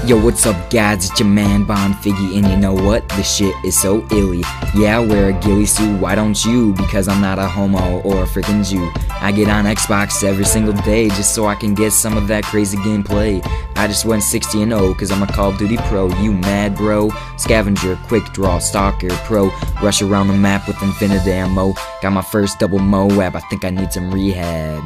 Yo, what's up guys, it's your man Bon Figgy, and you know what? This shit is so illy. Yeah, I wear a ghillie suit, why don't you? Because I'm not a homo or a freaking Jew. I get on Xbox every single day just so I can get some of that crazy gameplay. I just went 60-0 cause I'm a Call of Duty pro. You mad bro? Scavenger, quick draw, stalker, pro. Rush around the map with infinite ammo. Got my first double Moab, I think I need some rehab.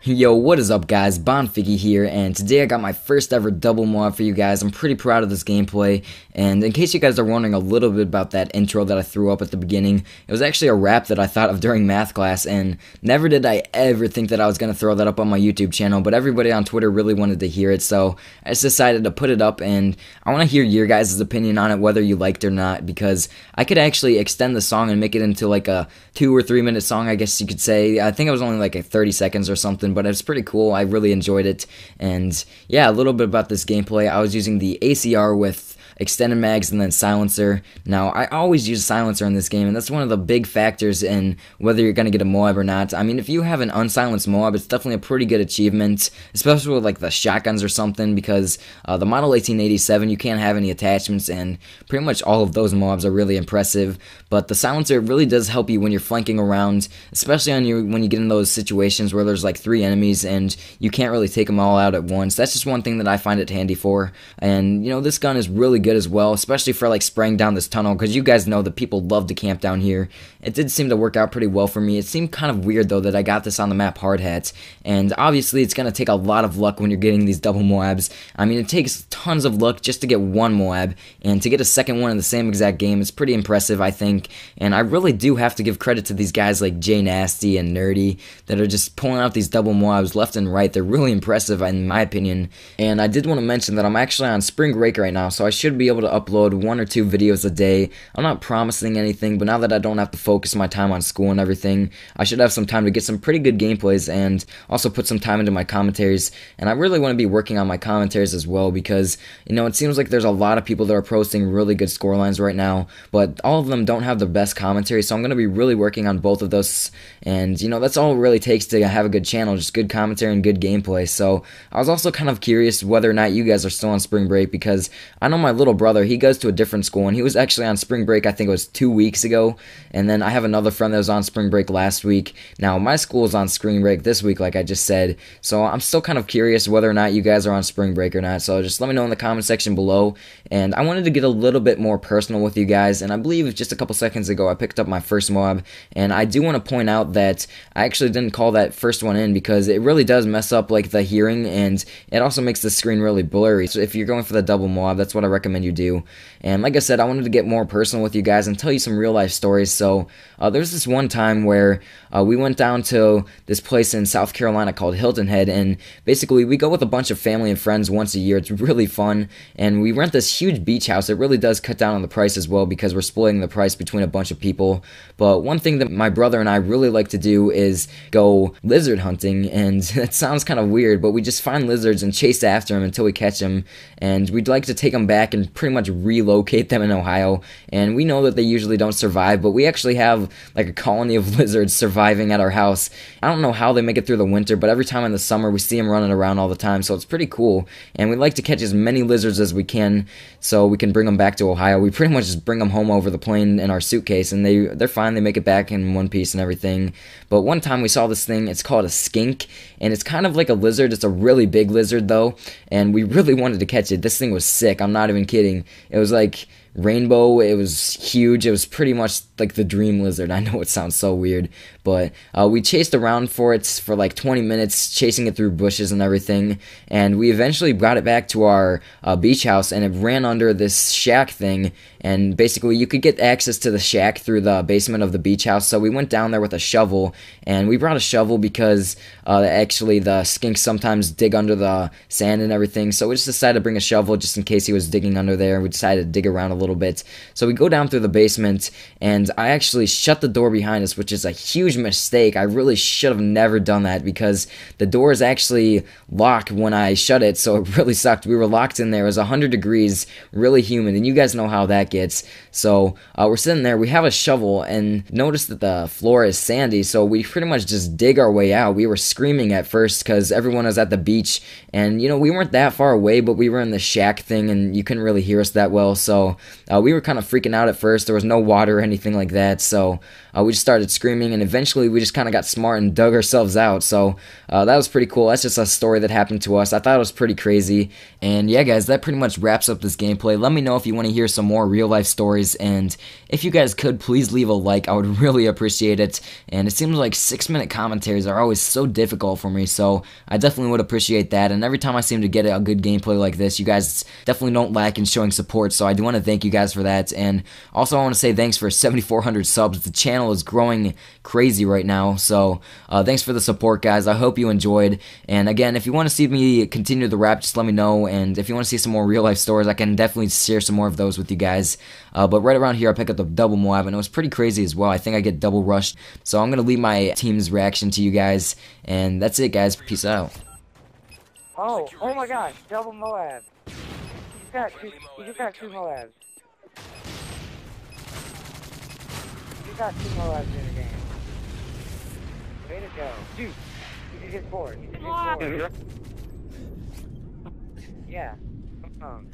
Yo, what is up guys, Bon Figgy here, and today I got my first ever double Moab for you guys. I'm pretty proud of this gameplay, and in case you guys are wondering a little bit about that intro that I threw up at the beginning, it was actually a rap that I thought of during math class, and never did I ever think that I was going to throw that up on my YouTube channel, but everybody on Twitter really wanted to hear it, so I just decided to put it up, and I want to hear your guys' opinion on it, whether you liked it or not, because I could actually extend the song and make it into like a 2 or 3 minute song, I guess you could say. I think it was only like 30 seconds or something, but it's pretty cool. I really enjoyed it. And yeah, a little bit about this gameplay. I was using the ACR with extended mags and then silencer. Now, I always use silencer in this game, and that's one of the big factors in whether you're going to get a Moab or not. I mean, if you have an unsilenced Moab, it's definitely a pretty good achievement, especially with like the shotguns or something, because the Model 1887, you can't have any attachments, and pretty much all of those Moabs are really impressive. But the silencer really does help you when you're flanking around, especially when you get in those situations where there's like 3 enemies and you can't really take them all out at once. That's just one thing that I find it handy for. And you know, this gun is really good as well, especially for like spraying down this tunnel, because you guys know that people love to camp down here. It did seem to work out pretty well for me. It seemed kind of weird though that I got this on the map Hard Hats, and obviously it's going to take a lot of luck when you're getting these double Moabs. I mean, it takes tons of luck just to get one Moab, and to get a second one in the same exact game is pretty impressive, I think. And I really do have to give credit to these guys like J Nasty and Nerdy that are just pulling out these double Moabs left and right. They're really impressive in my opinion. And I did want to mention that I'm actually on spring break right now, so I should be able to upload 1 or 2 videos a day. I'm not promising anything, but now that I don't have to focus my time on school and everything, I should have some time to get some pretty good gameplays and also put some time into my commentaries. And I really want to be working on my commentaries as well, because you know, it seems like there's a lot of people that are posting really good scorelines right now, but all of them don't have the best commentary, so I'm going to be really working on both of those. And you know, that's all it really takes to have a good channel, just good commentary and good gameplay. So I was also kind of curious whether or not you guys are still on spring break, because I know my little brother, he goes to a different school, and he was actually on spring break, I think it was 2 weeks ago, and then I have another friend that was on spring break last week. Now my school is on spring break this week, like I just said, so I'm still kind of curious whether or not you guys are on spring break or not, so just let me know in the comment section below. And I wanted to get a little bit more personal with you guys, and I believe just a couple seconds ago I picked up my first Moab, and I do want to point out that I actually didn't call that first one in, because it really does mess up like the hearing, and it also makes the screen really blurry. So if you're going for the double Moab, that's what I recommend you do. And like I said, I wanted to get more personal with you guys and tell you some real life stories. So there's this one time where we went down to this place in South Carolina called Hilton Head, and basically we go with a bunch of family and friends once a year. It's really fun, and we rent this huge beach house. It really does cut down on the price as well, because we're splitting the price between a bunch of people. But one thing that my brother and I really like to do is go lizard hunting, and it sounds kind of weird, but we just find lizards and chase after them until we catch them, and we'd like to take them back and pretty much relocate them in Ohio. And we know that they usually don't survive, but we actually have like a colony of lizards surviving at our house. I don't know how they make it through the winter, but every time in the summer we see them running around all the time, so it's pretty cool. And we like to catch as many lizards as we can so we can bring them back to Ohio. We pretty much just bring them home over the plane in our suitcase, and they're fine. They make it back in one piece and everything. But one time we saw this thing, it's called a skink, and it's kind of like a lizard. It's a really big lizard though, and we really wanted to catch it. This thing was sick, I'm not even kidding. It was like rainbow, it was huge, it was pretty much like the dream lizard. I know it sounds so weird, but we chased around for it for like 20 minutes, chasing it through bushes and everything, and we eventually got it back to our beach house, and it ran under this shack thing, and basically you could get access to the shack through the basement of the beach house. So we went down there with a shovel, and we brought a shovel because actually the skinks sometimes dig under the sand and everything, so we just decided to bring a shovel just in case he was digging under there. We decided to dig around a little bit. So we go down through the basement, and I actually shut the door behind us, which is a huge huge mistake. I really should have never done that because the door is actually locked when I shut it, so it really sucked. We were locked in there. It was 100 degrees, really humid, and you guys know how that gets. So we're sitting there. We have a shovel, and notice that the floor is sandy, so we pretty much just dig our way out. We were screaming at first because everyone was at the beach, and you know, we weren't that far away, but we were in the shack thing, and you couldn't really hear us that well, so we were kind of freaking out at first. There was no water or anything like that, so we just started screaming, and eventually we just kind of got smart and dug ourselves out. So that was pretty cool. That's just a story that happened to us. I thought it was pretty crazy. And yeah, guys, that pretty much wraps up this gameplay. Let me know if you want to hear some more real life stories, and if you guys could, please leave a like. I would really appreciate it. And it seems like 6-minute commentaries are always so difficult for me, so I definitely would appreciate that. And every time I seem to get a good gameplay like this, you guys definitely don't lack in showing support, so I do want to thank you guys for that. And also I want to say thanks for 7,400 subs. The channel is growing crazy right now, so thanks for the support, guys. I hope you enjoyed. And again, if you want to see me continue the rap, just let me know. And if you want to see some more real life stories, I can definitely share some more of those with you guys. But right around here I pick up the double Moab, and it was pretty crazy as well. I think I get double rushed, so I'm gonna leave my team's reaction to you guys, and that's it, guys. Peace out. Oh my gosh, double Moab. You just got two Moabs. You got two Moabs in the game. Way to go. Dude, you can get 4. You can get 4. Yeah. Come on.